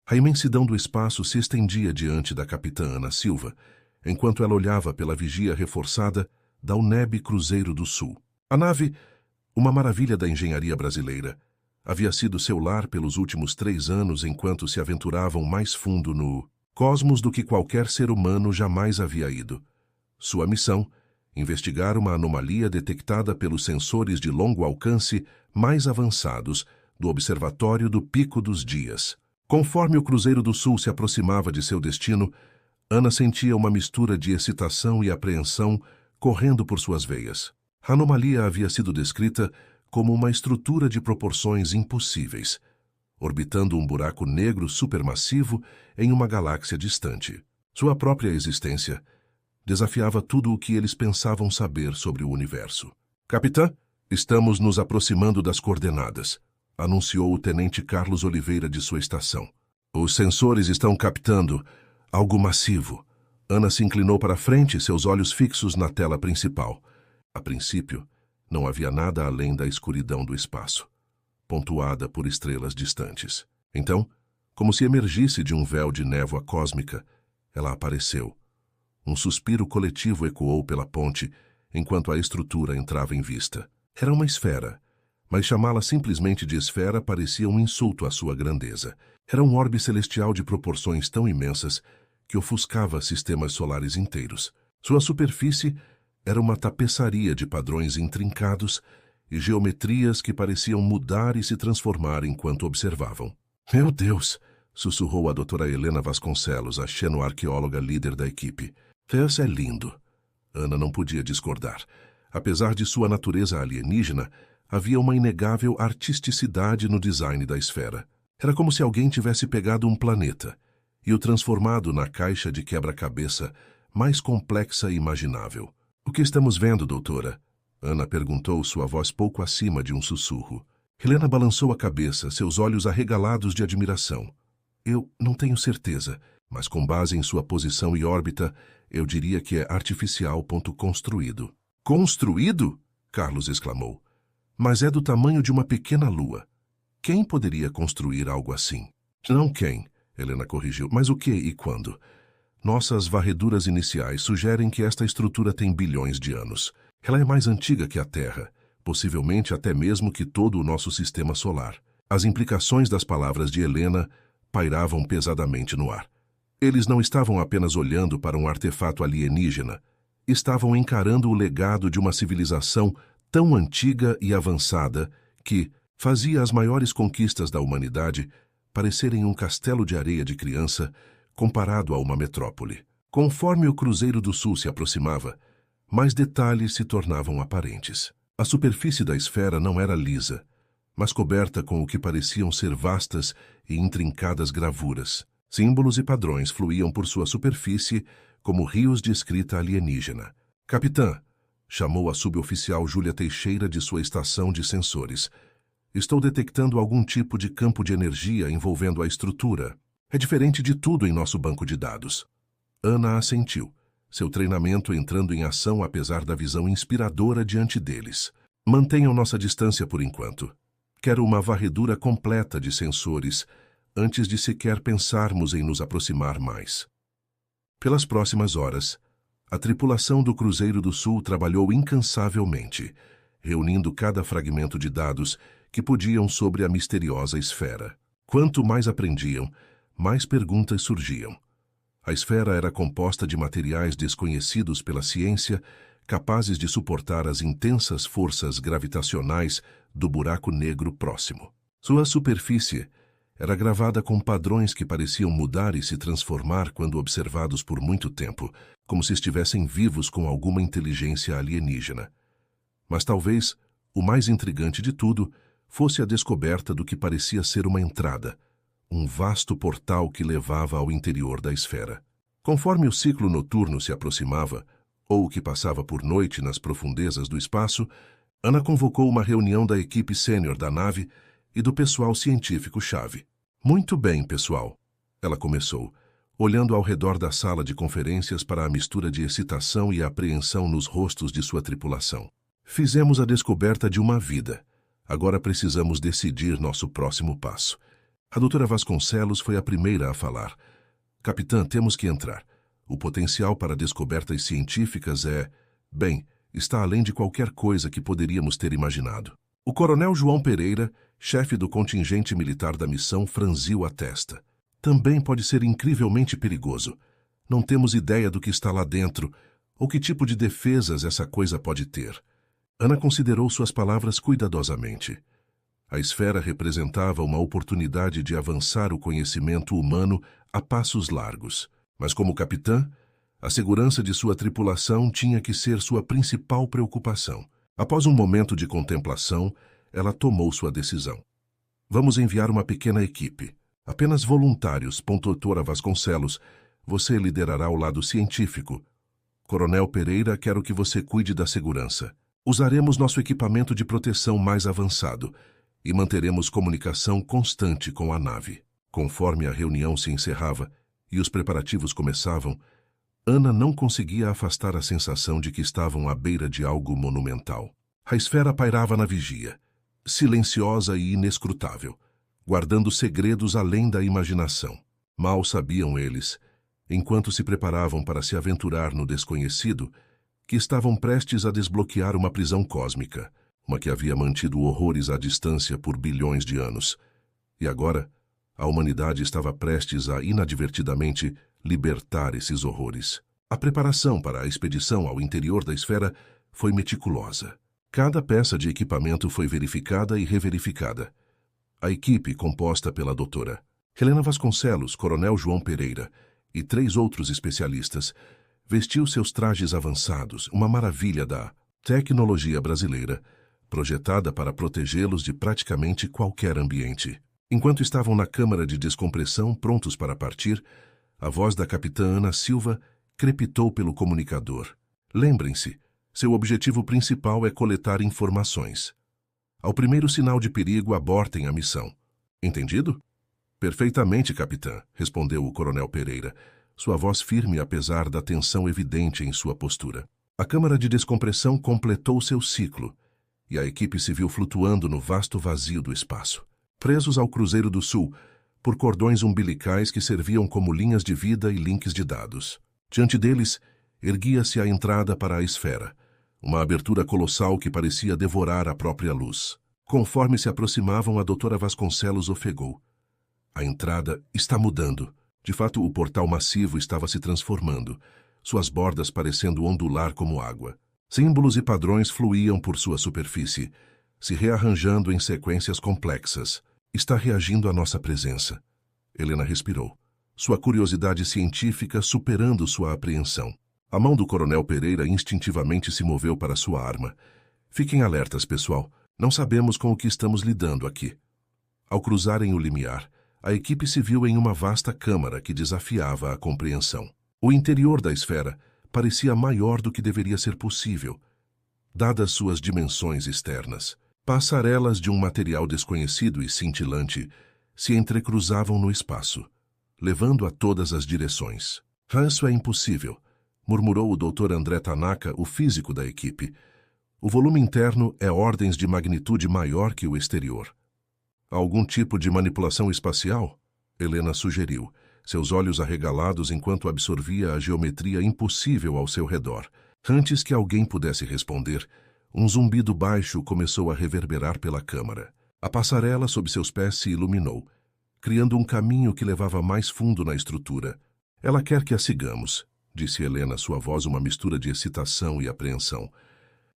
A imensidão do espaço se estendia diante da capitã Ana Silva, enquanto ela olhava pela vigia reforçada da UNEB Cruzeiro do Sul. A nave, uma maravilha da engenharia brasileira, havia sido seu lar pelos últimos 3 anos enquanto se aventuravam mais fundo no cosmos do que qualquer ser humano jamais havia ido. Sua missão, investigar uma anomalia detectada pelos sensores de longo alcance mais avançados do Observatório do Pico dos Dias. Conforme o Cruzeiro do Sul se aproximava de seu destino, Ana sentia uma mistura de excitação e apreensão correndo por suas veias. A anomalia havia sido descrita como uma estrutura de proporções impossíveis, orbitando um buraco negro supermassivo em uma galáxia distante. Sua própria existência desafiava tudo o que eles pensavam saber sobre o universo. Capitã, estamos nos aproximando das coordenadas, anunciou o tenente Carlos Oliveira de sua estação. Os sensores estão captando algo massivo. Ana se inclinou para frente, seus olhos fixos na tela principal. A princípio, não havia nada além da escuridão do espaço, pontuada por estrelas distantes. Então, como se emergisse de um véu de névoa cósmica, ela apareceu. Um suspiro coletivo ecoou pela ponte, enquanto a estrutura entrava em vista. Era uma esfera, mas chamá-la simplesmente de esfera parecia um insulto à sua grandeza. Era um orbe celestial de proporções tão imensas que ofuscava sistemas solares inteiros. Sua superfície era uma tapeçaria de padrões intrincados e geometrias que pareciam mudar e se transformar enquanto observavam. Meu Deus! Sussurrou a doutora Helena Vasconcelos, a xenoarqueóloga líder da equipe. Esse é lindo. Ana não podia discordar. Apesar de sua natureza alienígena, havia uma inegável artisticidade no design da esfera. Era como se alguém tivesse pegado um planeta e o transformado na caixa de quebra-cabeça mais complexa e imaginável. O que estamos vendo, doutora? Ana perguntou, sua voz pouco acima de um sussurro. Helena balançou a cabeça, seus olhos arregalados de admiração. Eu não tenho certeza, mas com base em sua posição e órbita, eu diria que é artificial. Construído. Construído? Carlos exclamou. Mas é do tamanho de uma pequena lua. Quem poderia construir algo assim? Não quem, Helena corrigiu, mas o que e quando? Nossas varreduras iniciais sugerem que esta estrutura tem bilhões de anos. Ela é mais antiga que a Terra, possivelmente até mesmo que todo o nosso sistema solar. As implicações das palavras de Helena pairavam pesadamente no ar. Eles não estavam apenas olhando para um artefato alienígena, estavam encarando o legado de uma civilização tão antiga e avançada que fazia as maiores conquistas da humanidade parecerem um castelo de areia de criança comparado a uma metrópole. Conforme o Cruzeiro do Sul se aproximava, mais detalhes se tornavam aparentes. A superfície da esfera não era lisa, mas coberta com o que pareciam ser vastas e intrincadas gravuras. Símbolos e padrões fluíam por sua superfície como rios de escrita alienígena. Capitã, chamou a suboficial Júlia Teixeira de sua estação de sensores. Estou detectando algum tipo de campo de energia envolvendo a estrutura. É diferente de tudo em nosso banco de dados. Ana assentiu, seu treinamento entrando em ação apesar da visão inspiradora diante deles. Mantenham nossa distância por enquanto. Quero uma varredura completa de sensores antes de sequer pensarmos em nos aproximar mais. Pelas próximas horas, a tripulação do Cruzeiro do Sul trabalhou incansavelmente, reunindo cada fragmento de dados que podiam sobre a misteriosa esfera. Quanto mais aprendiam, mais perguntas surgiam. A esfera era composta de materiais desconhecidos pela ciência, capazes de suportar as intensas forças gravitacionais do buraco negro próximo. Sua superfície era gravada com padrões que pareciam mudar e se transformar quando observados por muito tempo, como se estivessem vivos com alguma inteligência alienígena. Mas talvez o mais intrigante de tudo fosse a descoberta do que parecia ser uma entrada, um vasto portal que levava ao interior da esfera. Conforme o ciclo noturno se aproximava, ou o que passava por noite nas profundezas do espaço, Ana convocou uma reunião da equipe sênior da nave e do pessoal científico-chave. Muito bem, pessoal, ela começou, olhando ao redor da sala de conferências para a mistura de excitação e apreensão nos rostos de sua tripulação. Fizemos a descoberta de uma vida. Agora precisamos decidir nosso próximo passo. A doutora Vasconcelos foi a primeira a falar. Capitã, temos que entrar. O potencial para descobertas científicas está além de qualquer coisa que poderíamos ter imaginado. O coronel João Pereira, chefe do contingente militar da missão, franziu a testa. Também pode ser incrivelmente perigoso. Não temos ideia do que está lá dentro ou que tipo de defesas essa coisa pode ter. Ana considerou suas palavras cuidadosamente. A esfera representava uma oportunidade de avançar o conhecimento humano a passos largos. Mas como capitã, a segurança de sua tripulação tinha que ser sua principal preocupação. Após um momento de contemplação, ela tomou sua decisão. Vamos enviar uma pequena equipe. Apenas voluntários, doutora Vasconcelos. Você liderará o lado científico. Coronel Pereira, quero que você cuide da segurança. Usaremos nosso equipamento de proteção mais avançado e manteremos comunicação constante com a nave. Conforme a reunião se encerrava e os preparativos começavam, Ana não conseguia afastar a sensação de que estavam à beira de algo monumental. A esfera pairava na vigia, silenciosa e inescrutável, guardando segredos além da imaginação. Mal sabiam eles, enquanto se preparavam para se aventurar no desconhecido, que estavam prestes a desbloquear uma prisão cósmica, uma que havia mantido horrores à distância por bilhões de anos. E agora, a humanidade estava prestes a inadvertidamente libertar esses horrores. A preparação para a expedição ao interior da esfera foi meticulosa. Cada peça de equipamento foi verificada e reverificada. A equipe, composta pela doutora Helena Vasconcelos, coronel João Pereira e 3 outros especialistas, vestiu seus trajes avançados, uma maravilha da tecnologia brasileira, projetada para protegê-los de praticamente qualquer ambiente. Enquanto estavam na câmara de descompressão, prontos para partir, a voz da capitã Ana Silva crepitou pelo comunicador. Lembrem-se, seu objetivo principal é coletar informações. Ao primeiro sinal de perigo, abortem a missão. Entendido? Perfeitamente, capitã, respondeu o coronel Pereira, sua voz firme apesar da tensão evidente em sua postura. A câmara de descompressão completou seu ciclo e a equipe se viu flutuando no vasto vazio do espaço, presos ao Cruzeiro do Sul por cordões umbilicais que serviam como linhas de vida e links de dados. Diante deles, erguia-se a entrada para a esfera, uma abertura colossal que parecia devorar a própria luz. Conforme se aproximavam, a doutora Vasconcelos ofegou. A entrada está mudando. De fato, o portal massivo estava se transformando, suas bordas parecendo ondular como água. Símbolos e padrões fluíam por sua superfície, se rearranjando em sequências complexas. Está reagindo à nossa presença. Helena respirou, sua curiosidade científica superando sua apreensão. A mão do coronel Pereira instintivamente se moveu para sua arma. Fiquem alertas, pessoal. Não sabemos com o que estamos lidando aqui. Ao cruzarem o limiar, a equipe se viu em uma vasta câmara que desafiava a compreensão. O interior da esfera parecia maior do que deveria ser possível, dadas suas dimensões externas. Passarelas de um material desconhecido e cintilante se entrecruzavam no espaço, levando a todas as direções. Isso é impossível, murmurou o Dr. André Tanaka, o físico da equipe. O volume interno é ordens de magnitude maior que o exterior. Algum tipo de manipulação espacial? Helena sugeriu, seus olhos arregalados enquanto absorvia a geometria impossível ao seu redor. Antes que alguém pudesse responder, um zumbido baixo começou a reverberar pela câmara. A passarela sob seus pés se iluminou, criando um caminho que levava mais fundo na estrutura. Ela quer que a sigamos, disse Helena, sua voz uma mistura de excitação e apreensão.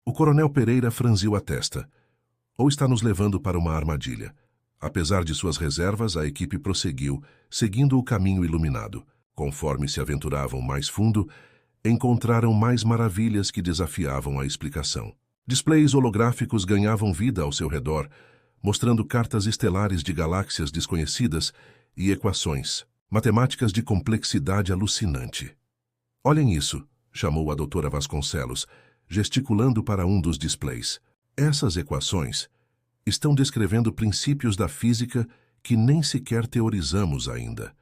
O coronel Pereira franziu a testa. Ou está nos levando para uma armadilha. Apesar de suas reservas, a equipe prosseguiu, seguindo o caminho iluminado. Conforme se aventuravam mais fundo, encontraram mais maravilhas que desafiavam a explicação. Displays holográficos ganhavam vida ao seu redor, mostrando cartas estelares de galáxias desconhecidas e equações, matemáticas de complexidade alucinante. Olhem isso, chamou a doutora Vasconcelos, gesticulando para um dos displays. Essas equações estão descrevendo princípios da física que nem sequer teorizamos ainda.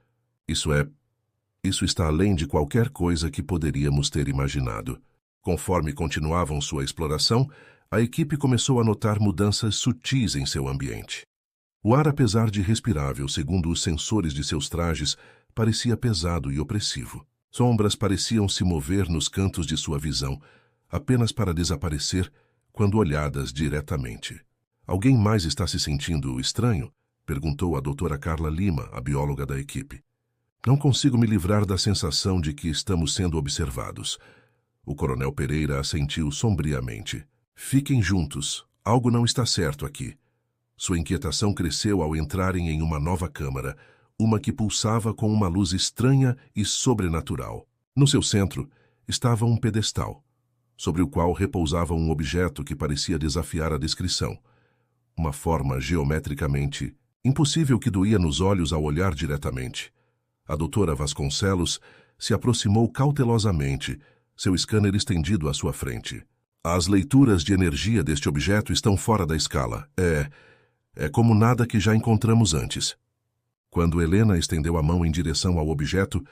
Isso está além de qualquer coisa que poderíamos ter imaginado. Conforme continuavam sua exploração, a equipe começou a notar mudanças sutis em seu ambiente. O ar, apesar de respirável, segundo os sensores de seus trajes, parecia pesado e opressivo. Sombras pareciam se mover nos cantos de sua visão, apenas para desaparecer quando olhadas diretamente. Alguém mais está se sentindo estranho? Perguntou a doutora Carla Lima, a bióloga da equipe. Não consigo me livrar da sensação de que estamos sendo observados. O coronel Pereira assentiu sombriamente. Fiquem juntos. Algo não está certo aqui. Sua inquietação cresceu ao entrarem em uma nova câmara, uma que pulsava com uma luz estranha e sobrenatural. No seu centro estava um pedestal, sobre o qual repousava um objeto que parecia desafiar a descrição. Uma forma geometricamente impossível que doía nos olhos ao olhar diretamente. A doutora Vasconcelos se aproximou cautelosamente, seu scanner estendido à sua frente. As leituras de energia deste objeto estão fora da escala. É como nada que já encontramos antes. Quando Helena estendeu a mão em direção ao objeto,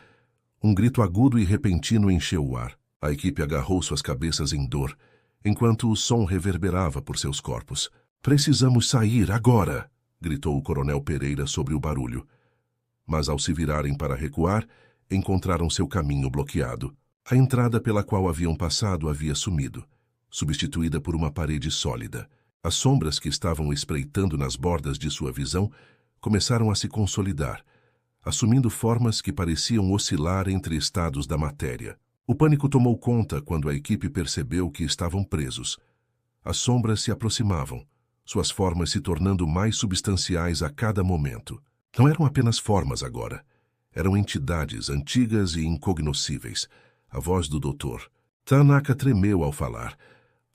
um grito agudo e repentino encheu o ar. A equipe agarrou suas cabeças em dor, enquanto o som reverberava por seus corpos. Precisamos sair agora! Gritou o coronel Pereira sobre o barulho. Mas ao se virarem para recuar, encontraram seu caminho bloqueado. A entrada pela qual haviam passado havia sumido, substituída por uma parede sólida. As sombras que estavam espreitando nas bordas de sua visão começaram a se consolidar, assumindo formas que pareciam oscilar entre estados da matéria. O pânico tomou conta quando a equipe percebeu que estavam presos. As sombras se aproximavam, suas formas se tornando mais substanciais a cada momento. Não eram apenas formas agora. Eram entidades antigas e incognoscíveis. A voz do doutor Tanaka tremeu ao falar.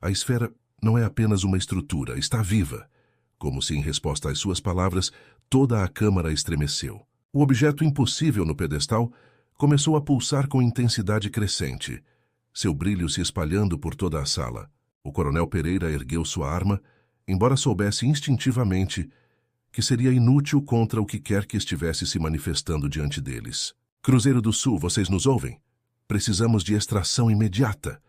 A esfera não é apenas uma estrutura, está viva. Como se em resposta às suas palavras, toda a câmara estremeceu. O objeto impossível no pedestal começou a pulsar com intensidade crescente, seu brilho se espalhando por toda a sala. O coronel Pereira ergueu sua arma, embora soubesse instintivamente que seria inútil contra o que quer que estivesse se manifestando diante deles. Cruzeiro do Sul, vocês nos ouvem? Precisamos de extração imediata.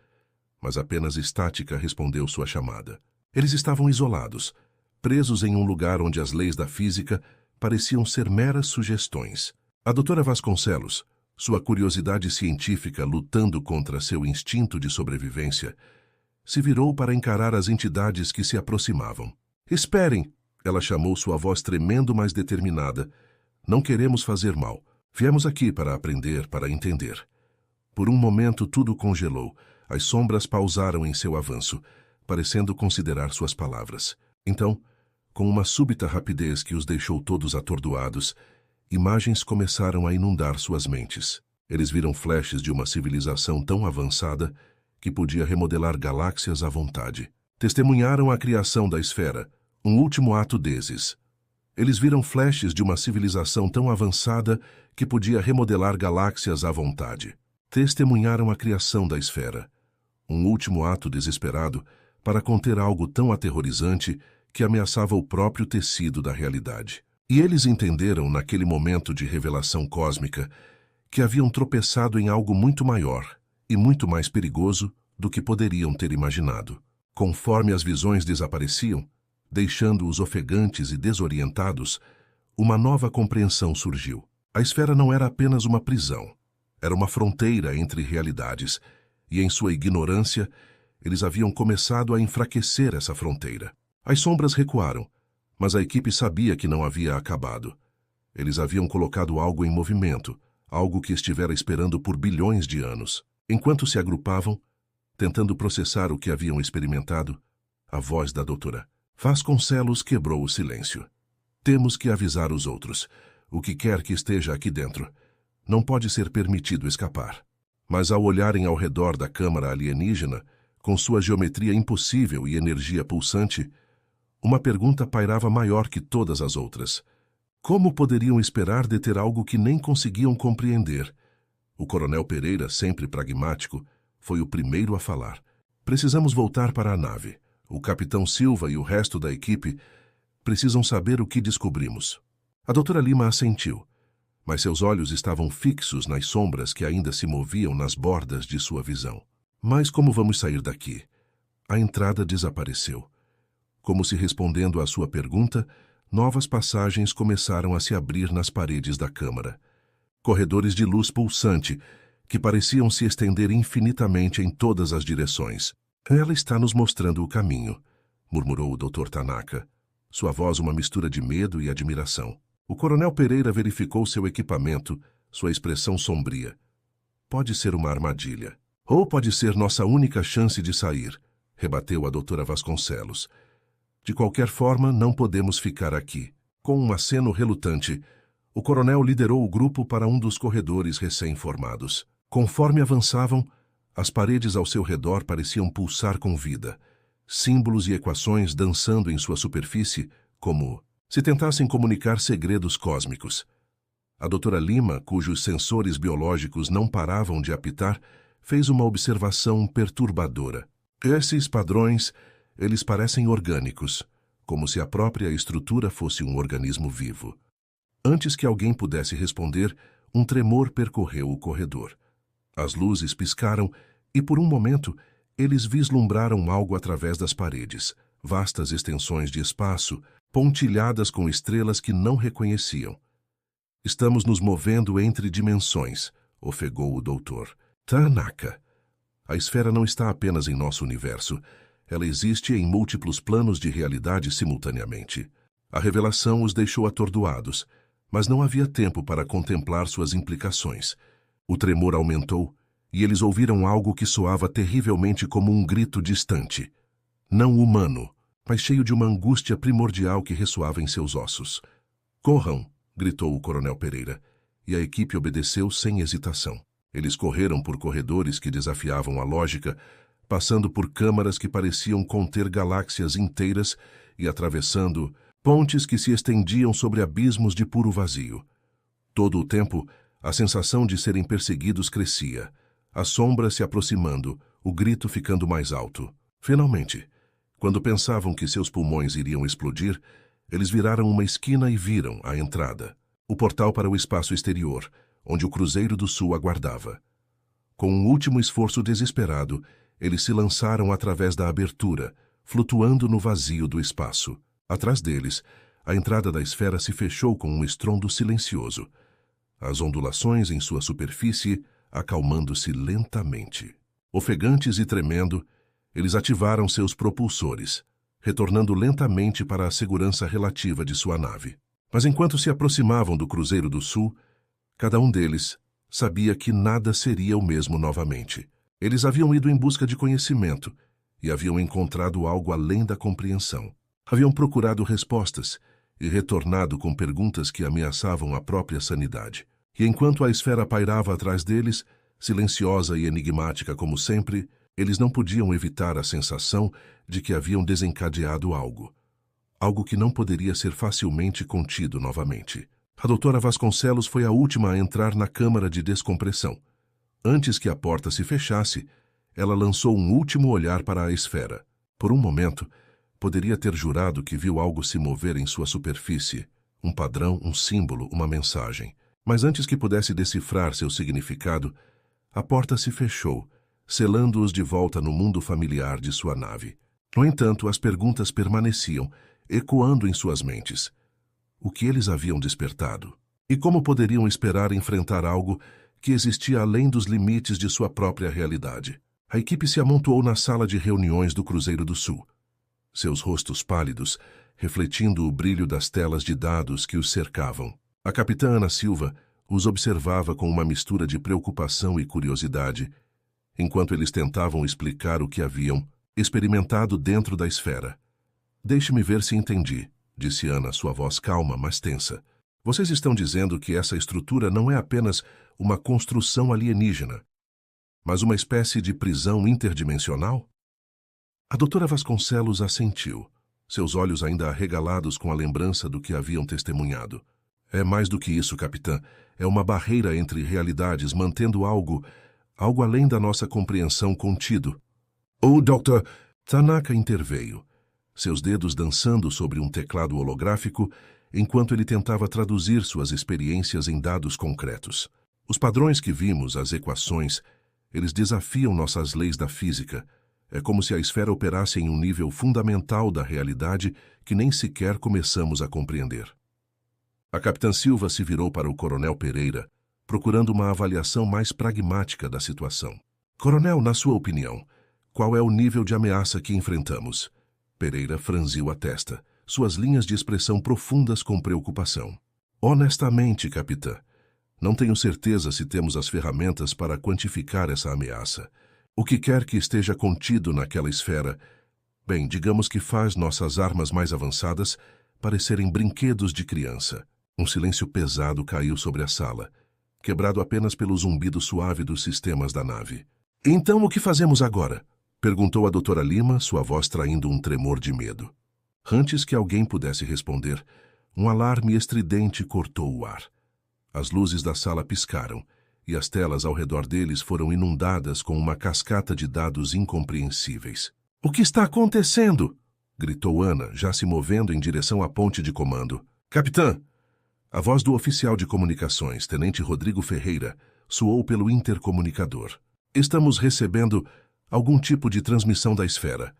Mas apenas Estática respondeu sua chamada. Eles estavam isolados, presos em um lugar onde as leis da física pareciam ser meras sugestões. A doutora Vasconcelos, sua curiosidade científica lutando contra seu instinto de sobrevivência, se virou para encarar as entidades que se aproximavam. Esperem! Ela chamou, sua voz tremendo, mas determinada. Não queremos fazer mal. Viemos aqui para aprender, para entender. Por um momento tudo congelou. As sombras pausaram em seu avanço, parecendo considerar suas palavras. Então, com uma súbita rapidez que os deixou todos atordoados, imagens começaram a inundar suas mentes. Eles viram flashes de uma civilização tão avançada que podia remodelar galáxias à vontade. Testemunharam a criação da esfera, um último ato desses. Eles viram flashes de uma civilização tão avançada que podia remodelar galáxias à vontade. Testemunharam a criação da esfera, um último ato desesperado para conter algo tão aterrorizante que ameaçava o próprio tecido da realidade. E eles entenderam, naquele momento de revelação cósmica, que haviam tropeçado em algo muito maior e muito mais perigoso do que poderiam ter imaginado. Conforme as visões desapareciam, deixando-os ofegantes e desorientados, uma nova compreensão surgiu. A esfera não era apenas uma prisão, era uma fronteira entre realidades, e em sua ignorância, eles haviam começado a enfraquecer essa fronteira. As sombras recuaram, mas a equipe sabia que não havia acabado. Eles haviam colocado algo em movimento, algo que estivera esperando por bilhões de anos. Enquanto se agrupavam, tentando processar o que haviam experimentado, a voz da doutora Vasconcelos quebrou o silêncio. Temos que avisar os outros. O que quer que esteja aqui dentro não pode ser permitido escapar. Mas ao olharem ao redor da câmara alienígena, com sua geometria impossível e energia pulsante, uma pergunta pairava maior que todas as outras. Como poderiam esperar deter algo que nem conseguiam compreender? O coronel Pereira, sempre pragmático, foi o primeiro a falar. Precisamos voltar para a nave. O capitão Silva e o resto da equipe precisam saber o que descobrimos. A doutora Lima assentiu, mas seus olhos estavam fixos nas sombras que ainda se moviam nas bordas de sua visão. Mas como vamos sair daqui? A entrada desapareceu. Como se respondendo à sua pergunta, novas passagens começaram a se abrir nas paredes da câmara. Corredores de luz pulsante, que pareciam se estender infinitamente em todas as direções. Ela está nos mostrando o caminho, murmurou o Dr. Tanaka, sua voz uma mistura de medo e admiração. O coronel Pereira verificou seu equipamento, sua expressão sombria. Pode ser uma armadilha. Ou pode ser nossa única chance de sair, rebateu a doutora Vasconcelos. De qualquer forma, não podemos ficar aqui. Com um aceno relutante, o coronel liderou o grupo para um dos corredores recém-formados. Conforme avançavam, as paredes ao seu redor pareciam pulsar com vida, símbolos e equações dançando em sua superfície, como se tentassem comunicar segredos cósmicos. A doutora Lima, cujos sensores biológicos não paravam de apitar, fez uma observação perturbadora. Esses padrões, eles parecem orgânicos, como se a própria estrutura fosse um organismo vivo. Antes que alguém pudesse responder, um tremor percorreu o corredor. As luzes piscaram e, por um momento, eles vislumbraram algo através das paredes, vastas extensões de espaço, pontilhadas com estrelas que não reconheciam. Estamos nos movendo entre dimensões, ofegou o doutor Tanaka. A esfera não está apenas em nosso universo. Ela existe em múltiplos planos de realidade simultaneamente. A revelação os deixou atordoados, mas não havia tempo para contemplar suas implicações. O tremor aumentou e eles ouviram algo que soava terrivelmente como um grito distante. Não humano, mas cheio de uma angústia primordial que ressoava em seus ossos. Corram! Gritou o coronel Pereira, e a equipe obedeceu sem hesitação. Eles correram por corredores que desafiavam a lógica, passando por câmaras que pareciam conter galáxias inteiras e atravessando pontes que se estendiam sobre abismos de puro vazio. Todo o tempo, a sensação de serem perseguidos crescia, a sombra se aproximando, o grito ficando mais alto. Finalmente, quando pensavam que seus pulmões iriam explodir, eles viraram uma esquina e viram a entrada, o portal para o espaço exterior, onde o Cruzeiro do Sul aguardava. Com um último esforço desesperado, eles se lançaram através da abertura, flutuando no vazio do espaço. Atrás deles, a entrada da esfera se fechou com um estrondo silencioso, as ondulações em sua superfície acalmando-se lentamente. Ofegantes e tremendo, eles ativaram seus propulsores, retornando lentamente para a segurança relativa de sua nave. Mas enquanto se aproximavam do Cruzeiro do Sul, cada um deles sabia que nada seria o mesmo novamente. Eles haviam ido em busca de conhecimento e haviam encontrado algo além da compreensão. Haviam procurado respostas e retornado com perguntas que ameaçavam a própria sanidade. E enquanto a esfera pairava atrás deles, silenciosa e enigmática como sempre, eles não podiam evitar a sensação de que haviam desencadeado algo. Algo que não poderia ser facilmente contido novamente. A doutora Vasconcelos foi a última a entrar na câmara de descompressão. Antes que a porta se fechasse, ela lançou um último olhar para a esfera. Por um momento, poderia ter jurado que viu algo se mover em sua superfície, um padrão, um símbolo, uma mensagem. Mas antes que pudesse decifrar seu significado, a porta se fechou, selando-os de volta no mundo familiar de sua nave. No entanto, as perguntas permaneciam, ecoando em suas mentes. O que eles haviam despertado? E como poderiam esperar enfrentar algo que existia além dos limites de sua própria realidade? A equipe se amontoou na sala de reuniões do Cruzeiro do Sul. Seus rostos pálidos, refletindo o brilho das telas de dados que os cercavam. A capitã Ana Silva os observava com uma mistura de preocupação e curiosidade, enquanto eles tentavam explicar o que haviam experimentado dentro da esfera. Deixe-me ver se entendi, disse Ana, sua voz calma, mas tensa. Vocês estão dizendo que essa estrutura não é apenas uma construção alienígena, mas uma espécie de prisão interdimensional? A doutora Vasconcelos assentiu, seus olhos ainda arregalados com a lembrança do que haviam testemunhado. É mais do que isso, capitã. É uma barreira entre realidades, mantendo algo além da nossa compreensão contido. O Dr. Tanaka interveio, seus dedos dançando sobre um teclado holográfico, enquanto ele tentava traduzir suas experiências em dados concretos. Os padrões que vimos, as equações, eles desafiam nossas leis da física, É como se a esfera operasse em um nível fundamental da realidade que nem sequer começamos a compreender. A capitã Silva se virou para o coronel Pereira, procurando uma avaliação mais pragmática da situação. Coronel, na sua opinião, qual é o nível de ameaça que enfrentamos? Pereira franziu a testa, suas linhas de expressão profundas com preocupação. Honestamente, capitã, não tenho certeza se temos as ferramentas para quantificar essa ameaça. O que quer que esteja contido naquela esfera, bem, digamos que faz nossas armas mais avançadas parecerem brinquedos de criança. Um silêncio pesado caiu sobre a sala, quebrado apenas pelo zumbido suave dos sistemas da nave. Então o que fazemos agora? Perguntou a doutora Lima, sua voz traindo um tremor de medo. Antes que alguém pudesse responder, um alarme estridente cortou o ar. As luzes da sala piscaram, e as telas ao redor deles foram inundadas com uma cascata de dados incompreensíveis. O que está acontecendo? Gritou Ana, já se movendo em direção à ponte de comando. Capitã! A voz do oficial de comunicações, tenente Rodrigo Ferreira, soou pelo intercomunicador. Estamos recebendo algum tipo de transmissão da esfera.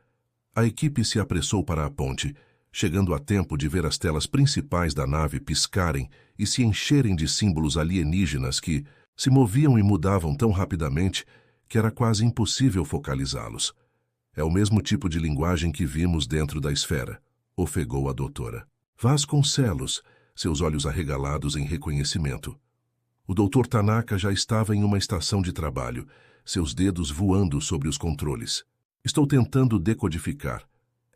A equipe se apressou para a ponte, chegando a tempo de ver as telas principais da nave piscarem e se encherem de símbolos alienígenas que se moviam e mudavam tão rapidamente que era quase impossível focalizá-los. É o mesmo tipo de linguagem que vimos dentro da esfera, ofegou a doutora. Vasconcelos, seus olhos arregalados em reconhecimento. O doutor Tanaka já estava em uma estação de trabalho, seus dedos voando sobre os controles. Estou tentando decodificar.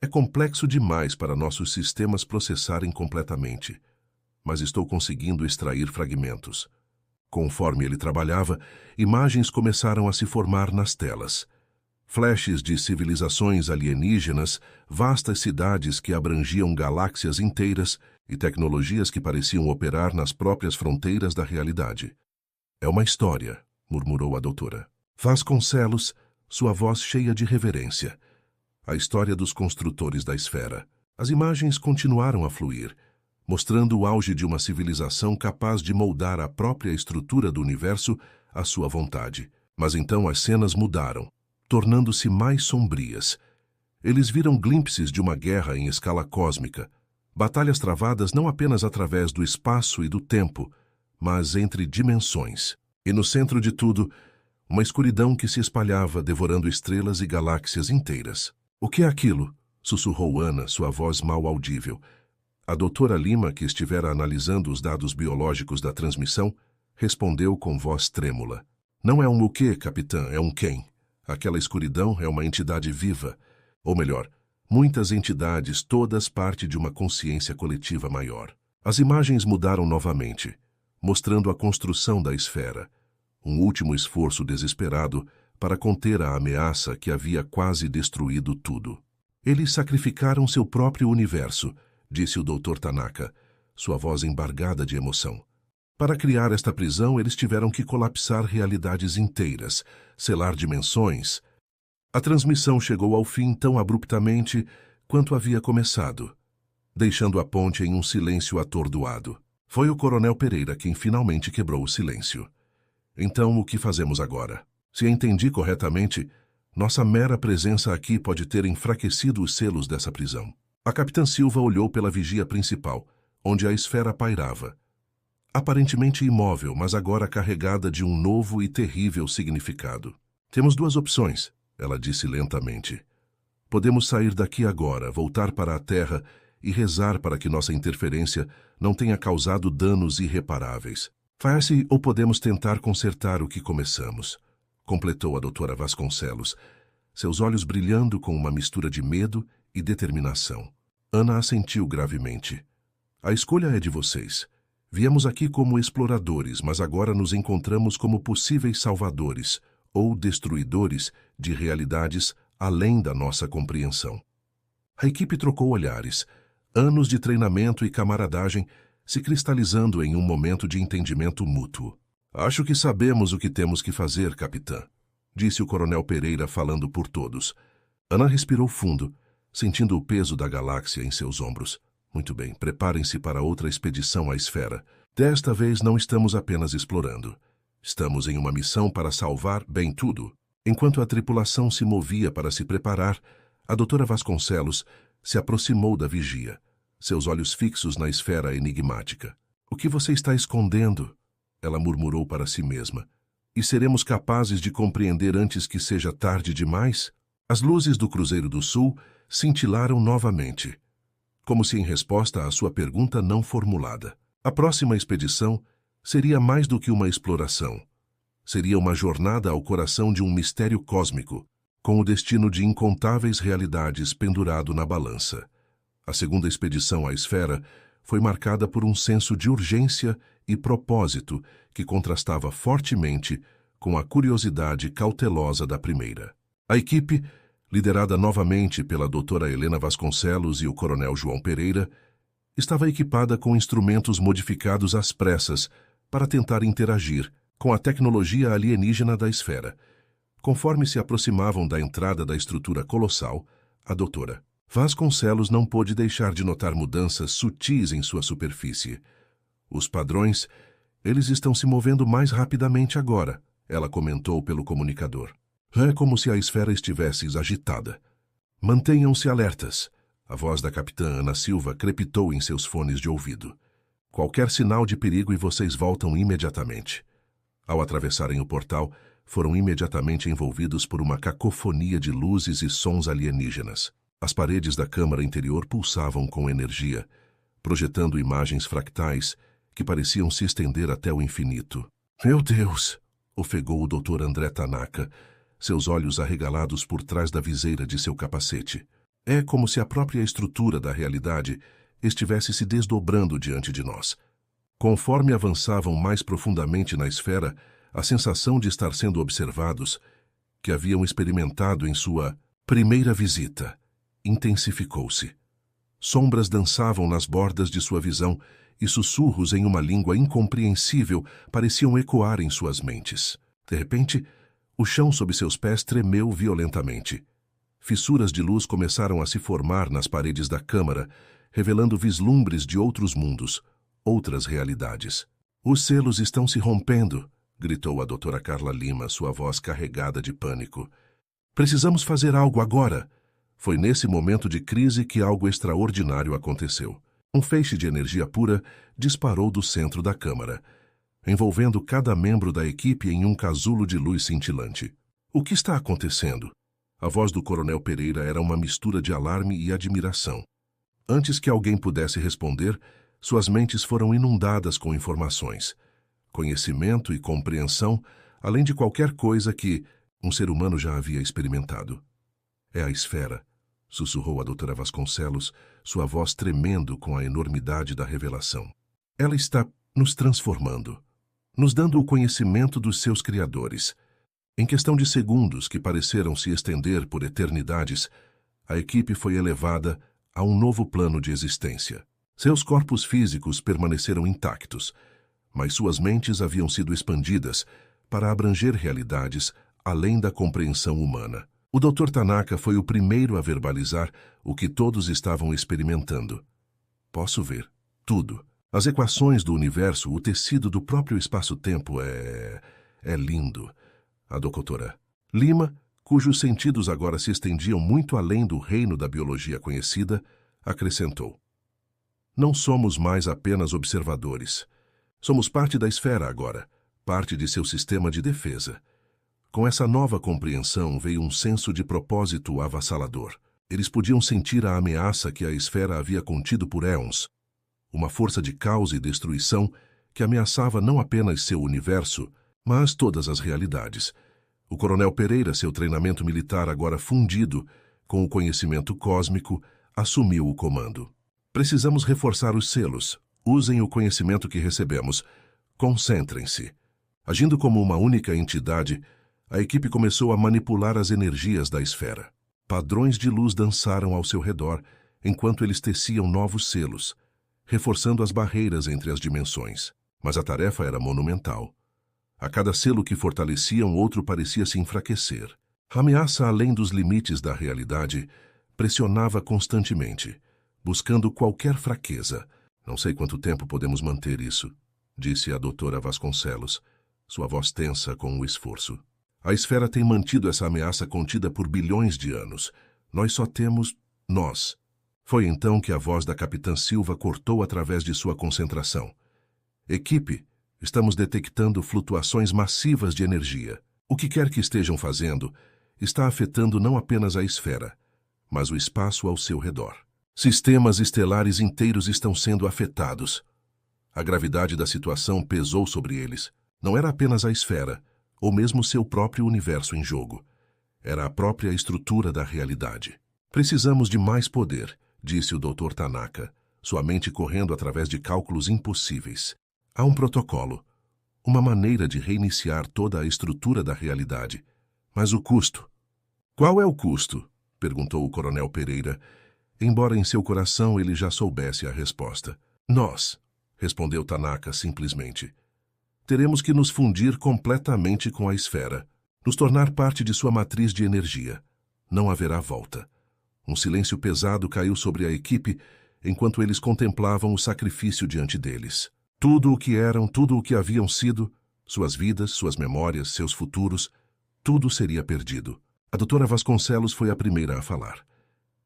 É complexo demais para nossos sistemas processarem completamente, mas estou conseguindo extrair fragmentos. Conforme ele trabalhava, imagens começaram a se formar nas telas. Flashes de civilizações alienígenas, vastas cidades que abrangiam galáxias inteiras e tecnologias que pareciam operar nas próprias fronteiras da realidade. É uma história, murmurou a doutora. Vasconcelos, sua voz cheia de reverência. A história dos construtores da esfera. As imagens continuaram a fluir, mostrando o auge de uma civilização capaz de moldar a própria estrutura do universo à sua vontade. Mas então as cenas mudaram, tornando-se mais sombrias. Eles viram glimpses de uma guerra em escala cósmica, batalhas travadas não apenas através do espaço e do tempo, mas entre dimensões. E no centro de tudo, uma escuridão que se espalhava, devorando estrelas e galáxias inteiras. O que é aquilo? Sussurrou Ana, sua voz mal audível. A doutora Lima, que estivera analisando os dados biológicos da transmissão, respondeu com voz trêmula. Não é um o quê, capitã, é um quem. Aquela escuridão é uma entidade viva. Ou melhor, muitas entidades, todas parte de uma consciência coletiva maior. As imagens mudaram novamente, mostrando a construção da esfera. Um último esforço desesperado para conter a ameaça que havia quase destruído tudo. Eles sacrificaram seu próprio universo, disse o Dr. Tanaka, sua voz embargada de emoção. Para criar esta prisão, eles tiveram que colapsar realidades inteiras, selar dimensões. A transmissão chegou ao fim tão abruptamente quanto havia começado, deixando a ponte em um silêncio atordoado. Foi o coronel Pereira quem finalmente quebrou o silêncio. Então, o que fazemos agora? Se entendi corretamente, nossa mera presença aqui pode ter enfraquecido os selos dessa prisão. A capitã Silva olhou pela vigia principal, onde a esfera pairava. Aparentemente imóvel, mas agora carregada de um novo e terrível significado. Temos duas opções, ela disse lentamente. Podemos sair daqui agora, voltar para a Terra e rezar para que nossa interferência não tenha causado danos irreparáveis. Faz-se ou podemos tentar consertar o que começamos, completou a doutora Vasconcelos, seus olhos brilhando com uma mistura de medo e determinação. Ana assentiu gravemente. A escolha é de vocês. Viemos aqui como exploradores, mas agora nos encontramos como possíveis salvadores ou destruidores de realidades além da nossa compreensão. A equipe trocou olhares, anos de treinamento e camaradagem se cristalizando em um momento de entendimento mútuo. Acho que sabemos o que temos que fazer, capitã, disse o coronel Pereira falando por todos. Ana respirou fundo, sentindo o peso da galáxia em seus ombros. Muito bem, preparem-se para outra expedição à esfera. Desta vez não estamos apenas explorando. Estamos em uma missão para salvar bem tudo. Enquanto a tripulação se movia para se preparar, a doutora Vasconcelos se aproximou da vigia, seus olhos fixos na esfera enigmática. "O que você está escondendo?" ela murmurou para si mesma. "E seremos capazes de compreender antes que seja tarde demais?" As luzes do Cruzeiro do Sul cintilaram novamente, como se em resposta à sua pergunta não formulada. A próxima expedição seria mais do que uma exploração. Seria uma jornada ao coração de um mistério cósmico, com o destino de incontáveis realidades pendurado na balança. A segunda expedição à esfera foi marcada por um senso de urgência e propósito que contrastava fortemente com a curiosidade cautelosa da primeira. A equipe, liderada novamente pela doutora Helena Vasconcelos e o coronel João Pereira, estava equipada com instrumentos modificados às pressas para tentar interagir com a tecnologia alienígena da esfera. Conforme se aproximavam da entrada da estrutura colossal, a doutora Vasconcelos não pôde deixar de notar mudanças sutis em sua superfície. "Os padrões, eles estão se movendo mais rapidamente agora", ela comentou pelo comunicador. "É como se a esfera estivesse agitada. Mantenham-se alertas." A voz da capitã Ana Silva crepitou em seus fones de ouvido. "Qualquer sinal de perigo e vocês voltam imediatamente." Ao atravessarem o portal, foram imediatamente envolvidos por uma cacofonia de luzes e sons alienígenas. As paredes da câmara interior pulsavam com energia, projetando imagens fractais que pareciam se estender até o infinito. "Meu Deus!" ofegou o Dr. André Tanaka, seus olhos arregalados por trás da viseira de seu capacete. "É como se a própria estrutura da realidade estivesse se desdobrando diante de nós." Conforme avançavam mais profundamente na esfera, a sensação de estar sendo observados, que haviam experimentado em sua primeira visita, intensificou-se. Sombras dançavam nas bordas de sua visão e sussurros em uma língua incompreensível pareciam ecoar em suas mentes. De repente, o chão sob seus pés tremeu violentamente. Fissuras de luz começaram a se formar nas paredes da câmara, revelando vislumbres de outros mundos, outras realidades. "Os selos estão se rompendo", gritou a doutora Carla Lima, sua voz carregada de pânico. "Precisamos fazer algo agora." Foi nesse momento de crise que algo extraordinário aconteceu. Um feixe de energia pura disparou do centro da câmara, envolvendo cada membro da equipe em um casulo de luz cintilante. "O que está acontecendo?" A voz do coronel Pereira era uma mistura de alarme e admiração. Antes que alguém pudesse responder, suas mentes foram inundadas com informações, conhecimento e compreensão, além de qualquer coisa que um ser humano já havia experimentado. "É a esfera", sussurrou a doutora Vasconcelos, sua voz tremendo com a enormidade da revelação. "Ela está nos transformando, nos dando o conhecimento dos seus criadores." Em questão de segundos que pareceram se estender por eternidades, a equipe foi elevada a um novo plano de existência. Seus corpos físicos permaneceram intactos, mas suas mentes haviam sido expandidas para abranger realidades além da compreensão humana. O Dr. Tanaka foi o primeiro a verbalizar o que todos estavam experimentando. "Posso ver tudo. As equações do universo, o tecido do próprio espaço-tempo é lindo." A doutora Lima, cujos sentidos agora se estendiam muito além do reino da biologia conhecida, acrescentou: "Não somos mais apenas observadores. Somos parte da esfera agora, parte de seu sistema de defesa." Com essa nova compreensão veio um senso de propósito avassalador. Eles podiam sentir a ameaça que a esfera havia contido por éons, uma força de caos e destruição que ameaçava não apenas seu universo, mas todas as realidades. O coronel Pereira, seu treinamento militar agora fundido com o conhecimento cósmico, assumiu o comando. "Precisamos reforçar os selos. Usem o conhecimento que recebemos. Concentrem-se." Agindo como uma única entidade, a equipe começou a manipular as energias da esfera. Padrões de luz dançaram ao seu redor, enquanto eles teciam novos selos, reforçando as barreiras entre as dimensões. Mas a tarefa era monumental. A cada selo que fortaleciam, outro parecia se enfraquecer. A ameaça além dos limites da realidade pressionava constantemente, buscando qualquer fraqueza. "Não sei quanto tempo podemos manter isso", disse a doutora Vasconcelos, sua voz tensa com o esforço. A esfera tem mantido essa ameaça contida por bilhões de anos. Nós só temos nós. Foi então que a voz da Capitã Silva cortou através de sua concentração. Equipe, estamos detectando flutuações massivas de energia. O que quer que estejam fazendo está afetando não apenas a esfera, mas o espaço ao seu redor. Sistemas estelares inteiros estão sendo afetados. A gravidade da situação pesou sobre eles. Não era apenas a esfera, ou mesmo seu próprio universo em jogo. Era a própria estrutura da realidade. Precisamos de mais poder, disse o Dr. Tanaka, sua mente correndo através de cálculos impossíveis. Há um protocolo, uma maneira de reiniciar toda a estrutura da realidade. Mas o custo? Qual é o custo? Perguntou o Coronel Pereira, embora em seu coração ele já soubesse a resposta. Nós, respondeu Tanaka simplesmente. Teremos que nos fundir completamente com a esfera, nos tornar parte de sua matriz de energia. Não haverá volta. Um silêncio pesado caiu sobre a equipe enquanto eles contemplavam o sacrifício diante deles. Tudo o que eram, tudo o que haviam sido, suas vidas, suas memórias, seus futuros, tudo seria perdido. A doutora Vasconcelos foi a primeira a falar.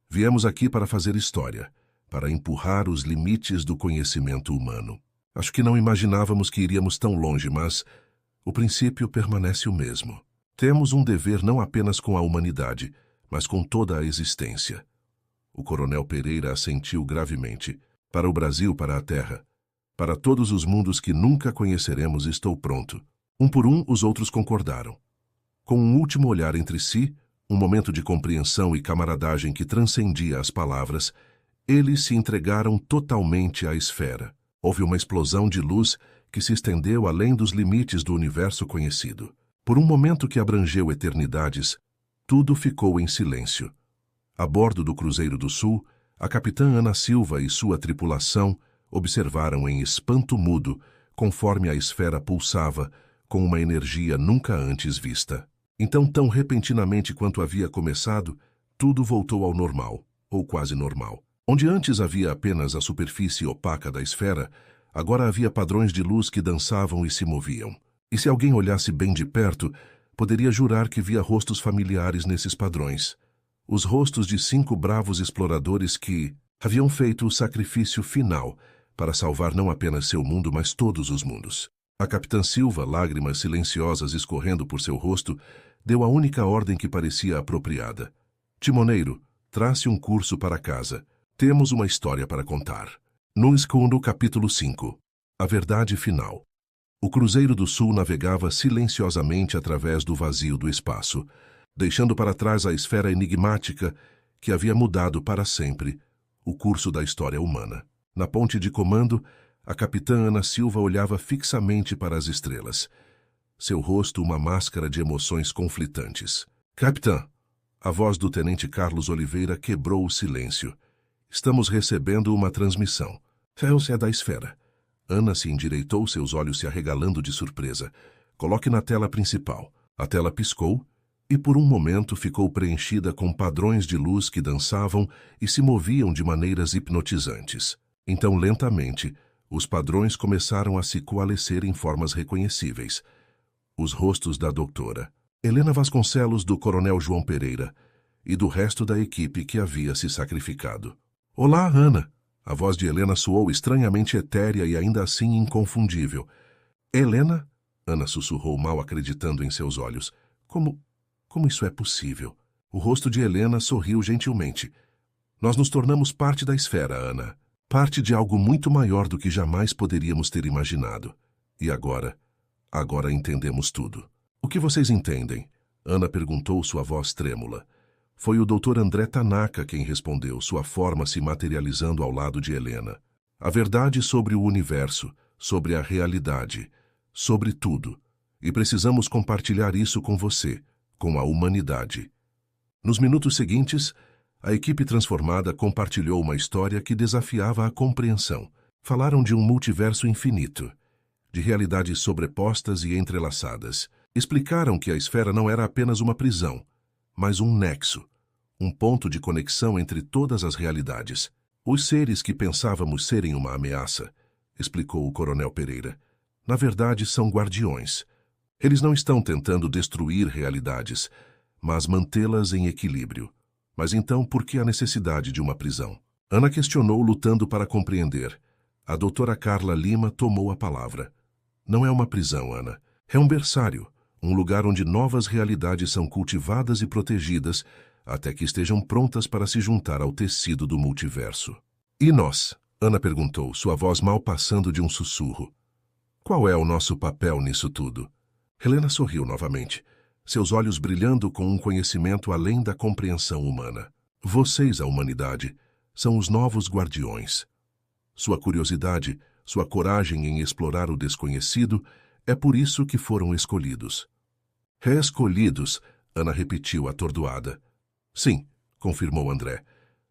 Viemos aqui para fazer história, para empurrar os limites do conhecimento humano. Acho que não imaginávamos que iríamos tão longe, mas o princípio permanece o mesmo. Temos um dever não apenas com a humanidade, mas com toda a existência. O Coronel Pereira assentiu gravemente. Para o Brasil, para a Terra. Para todos os mundos que nunca conheceremos, estou pronto. Um por um, os outros concordaram. Com um último olhar entre si, um momento de compreensão e camaradagem que transcendia as palavras, eles se entregaram totalmente à esfera. Houve uma explosão de luz que se estendeu além dos limites do universo conhecido. Por um momento que abrangeu eternidades, tudo ficou em silêncio. A bordo do Cruzeiro do Sul, a capitã Ana Silva e sua tripulação observaram em espanto mudo, conforme a esfera pulsava, com uma energia nunca antes vista. Então, tão repentinamente quanto havia começado, tudo voltou ao normal, ou quase normal. Onde antes havia apenas a superfície opaca da esfera, agora havia padrões de luz que dançavam e se moviam. E se alguém olhasse bem de perto, poderia jurar que via rostos familiares nesses padrões. Os rostos de 5 bravos exploradores que haviam feito o sacrifício final para salvar não apenas seu mundo, mas todos os mundos. A capitã Silva, lágrimas silenciosas escorrendo por seu rosto, deu a única ordem que parecia apropriada. Timoneiro, trace um curso para casa. Temos uma história para contar. No escudo, capítulo 5. A verdade final. O Cruzeiro do Sul navegava silenciosamente através do vazio do espaço, deixando para trás a esfera enigmática que havia mudado para sempre o curso da história humana. Na ponte de comando, a capitã Ana Silva olhava fixamente para as estrelas. Seu rosto uma máscara de emoções conflitantes. Capitã, a voz do tenente Carlos Oliveira quebrou o silêncio. Estamos recebendo uma transmissão. É da esfera. Ana se endireitou, seus olhos se arregalando de surpresa. Coloque na tela principal. A tela piscou e por um momento ficou preenchida com padrões de luz que dançavam e se moviam de maneiras hipnotizantes. Então, lentamente, os padrões começaram a se coalescer em formas reconhecíveis. Os rostos da doutora Helena Vasconcelos, do coronel João Pereira e do resto da equipe que havia se sacrificado. Olá, Ana! A voz de Helena soou estranhamente etérea e ainda assim inconfundível. Helena? Ana sussurrou, mal acreditando em seus olhos. Como isso é possível? O rosto de Helena sorriu gentilmente. Nós nos tornamos parte da esfera, Ana. Parte de algo muito maior do que jamais poderíamos ter imaginado. E agora entendemos tudo. O que vocês entendem? Ana perguntou, sua voz trêmula. Foi o Dr. André Tanaka quem respondeu, sua forma se materializando ao lado de Helena. A verdade sobre o universo, sobre a realidade, sobre tudo. E precisamos compartilhar isso com você, com a humanidade. Nos minutos seguintes, a equipe transformada compartilhou uma história que desafiava a compreensão. Falaram de um multiverso infinito, de realidades sobrepostas e entrelaçadas. Explicaram que a esfera não era apenas uma prisão, mas um nexo, um ponto de conexão entre todas as realidades. Os seres que pensávamos serem uma ameaça, explicou o coronel Pereira, na verdade são guardiões. Eles não estão tentando destruir realidades, mas mantê-las em equilíbrio. Mas então, por que a necessidade de uma prisão? Ana questionou, lutando para compreender. A doutora Carla Lima tomou a palavra. Não é uma prisão, Ana. É um berçário, um lugar onde novas realidades são cultivadas e protegidas até que estejam prontas para se juntar ao tecido do multiverso. E nós? Ana perguntou, sua voz mal passando de um sussurro. Qual é o nosso papel nisso tudo? Helena sorriu novamente, seus olhos brilhando com um conhecimento além da compreensão humana. Vocês, a humanidade, são os novos guardiões. Sua curiosidade, sua coragem em explorar o desconhecido, é por isso que foram escolhidos. Reescolhidos, Ana repetiu atordoada. Sim, confirmou André.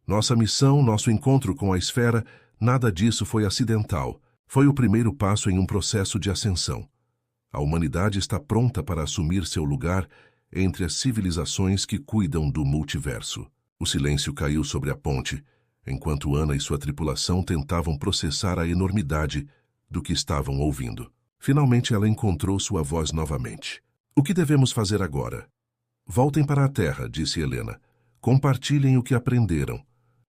Nossa missão, nosso encontro com a esfera, nada disso foi acidental. Foi o primeiro passo em um processo de ascensão. A humanidade está pronta para assumir seu lugar entre as civilizações que cuidam do multiverso. O silêncio caiu sobre a ponte, enquanto Ana e sua tripulação tentavam processar a enormidade do que estavam ouvindo. Finalmente ela encontrou sua voz novamente. O que devemos fazer agora? Voltem para a Terra, disse Helena. Compartilhem o que aprenderam.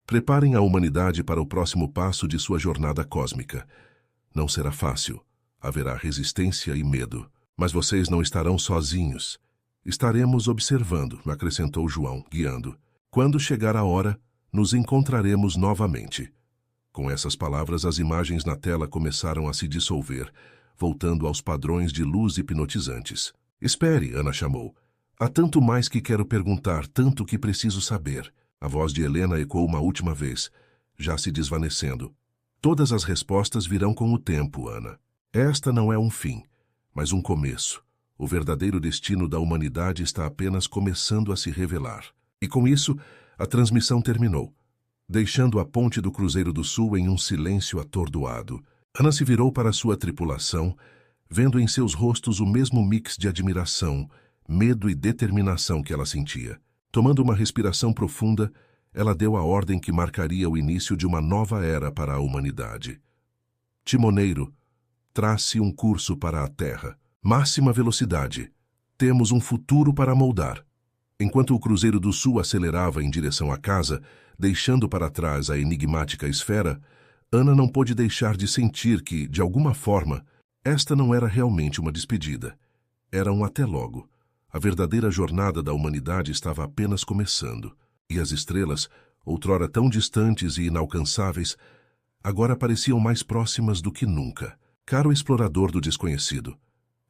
Preparem a humanidade para o próximo passo de sua jornada cósmica. Não será fácil. Haverá resistência e medo. Mas vocês não estarão sozinhos. Estaremos observando, acrescentou João, guiando. Quando chegar a hora, nos encontraremos novamente. Com essas palavras, as imagens na tela começaram a se dissolver, voltando aos padrões de luz hipnotizantes. Espere, Ana chamou. Há tanto mais que quero perguntar, tanto que preciso saber. A voz de Helena ecoou uma última vez, já se desvanecendo. Todas as respostas virão com o tempo, Ana. Esta não é um fim, mas um começo. O verdadeiro destino da humanidade está apenas começando a se revelar. E com isso, a transmissão terminou, deixando a ponte do Cruzeiro do Sul em um silêncio atordoado. Ana se virou para sua tripulação, vendo em seus rostos o mesmo mix de admiração, medo e determinação que ela sentia. Tomando uma respiração profunda, ela deu a ordem que marcaria o início de uma nova era para a humanidade. Timoneiro, trace um curso para a Terra. Máxima velocidade. Temos um futuro para moldar. Enquanto o Cruzeiro do Sul acelerava em direção à casa, deixando para trás a enigmática esfera, Ana não pôde deixar de sentir que, de alguma forma, esta não era realmente uma despedida. Era um até logo. A verdadeira jornada da humanidade estava apenas começando, e as estrelas, outrora tão distantes e inalcançáveis, agora pareciam mais próximas do que nunca. Caro explorador do desconhecido,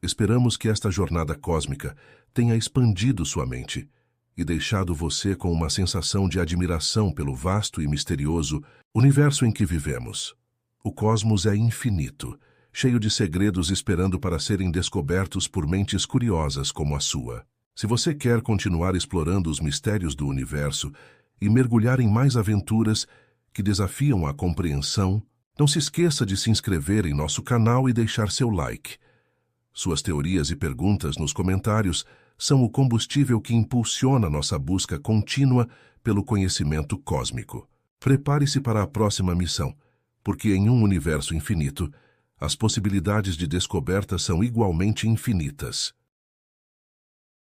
esperamos que esta jornada cósmica tenha expandido sua mente e deixado você com uma sensação de admiração pelo vasto e misterioso universo em que vivemos. O cosmos é infinito, cheio de segredos esperando para serem descobertos por mentes curiosas como a sua. Se você quer continuar explorando os mistérios do universo e mergulhar em mais aventuras que desafiam a compreensão, não se esqueça de se inscrever em nosso canal e deixar seu like. Suas teorias e perguntas nos comentários são o combustível que impulsiona nossa busca contínua pelo conhecimento cósmico. Prepare-se para a próxima missão, porque em um universo infinito, as possibilidades de descoberta são igualmente infinitas.